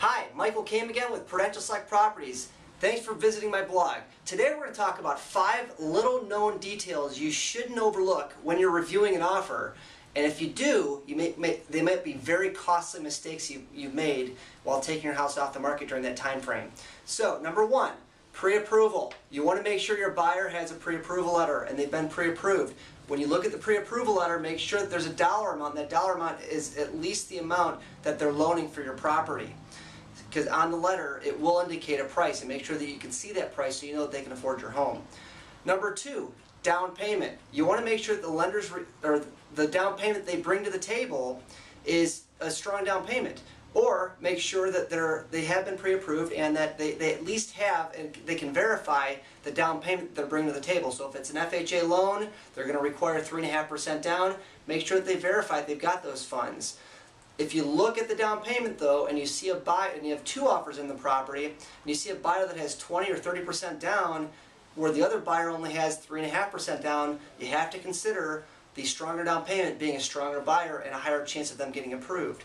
Hi, Michael Kaim again with Prudential Properties. Thanks for visiting my blog. Today we're going to talk about 5 little known details you shouldn't overlook when you're reviewing an offer. And if you do, they might be very costly mistakes you've made while taking your house off the market during that time frame. So, number 1, pre-approval. You want to make sure your buyer has a pre-approval letter and they've been pre-approved. When you look at the pre-approval letter, make sure that there's a dollar amount, and that dollar amount is at least the amount that they're loaning for your property. Because on the letter, it will indicate a price, and make sure that you can see that price so you know that they can afford your home. Number 2, down payment. You want to make sure that the lenders or the down payment they bring to the table is a strong down payment. Or make sure that they have been pre-approved and that they at least have, and they can verify the down payment they're bringing to the table. So if it's an FHA loan, they're going to require 3.5% down. Make sure that they verify that they've got those funds. If you look at the down payment though, and you see a buyer, and you have 2 offers in the property, and you see a buyer that has 20 or 30% down, where the other buyer only has 3.5% down, you have to consider the stronger down payment being a stronger buyer and a higher chance of them getting approved.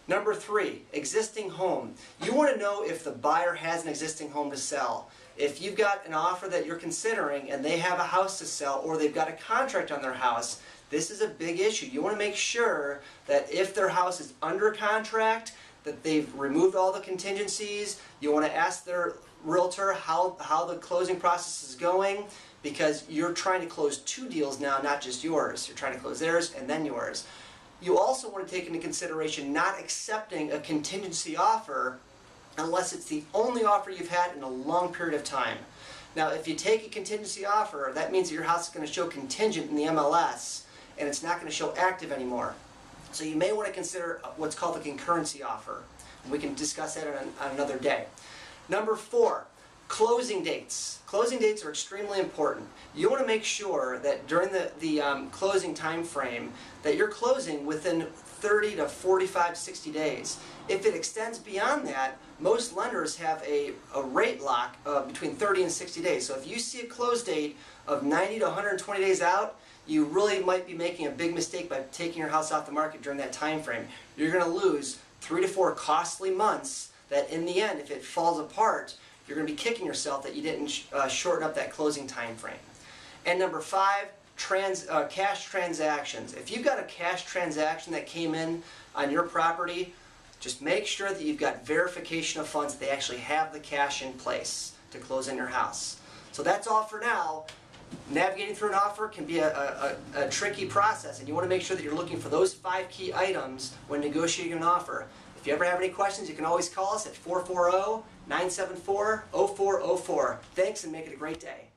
Number 3, existing home. You want to know if the buyer has an existing home to sell. If you've got an offer that you're considering and they have a house to sell, or they've got a contract on their house, this is a big issue. You want to make sure that if their house is under contract, that they've removed all the contingencies. You want to ask their realtor how the closing process is going, because you're trying to close 2 deals now, not just yours. You're trying to close theirs and then yours. You also want to take into consideration not accepting a contingency offer unless it's the only offer you've had in a long period of time. Now, if you take a contingency offer, that means that your house is going to show contingent in the MLS, and it's not going to show active anymore. So you may want to consider what's called a concurrency offer. We can discuss that on another day. Number 4, closing dates. Closing dates are extremely important. You want to make sure that during the closing time frame that you're closing within 30 to 45, 60 days. If it extends beyond that, most lenders have a rate lock between 30 and 60 days. So if you see a close date of 90 to 120 days out, you really might be making a big mistake by taking your house off the market during that time frame. You're going to lose 3 to 4 costly months that in the end, if it falls apart, you're going to be kicking yourself that you didn't shorten up that closing time frame. And number 5, cash transactions. If you've got a cash transaction that came in on your property, just make sure that you've got verification of funds, that they actually have the cash in place to close on your house. So that's all for now. Navigating through an offer can be a tricky process, and you want to make sure that you're looking for those 5 key items when negotiating an offer. If you ever have any questions, you can always call us at 440-974-0404. Thanks, and make it a great day.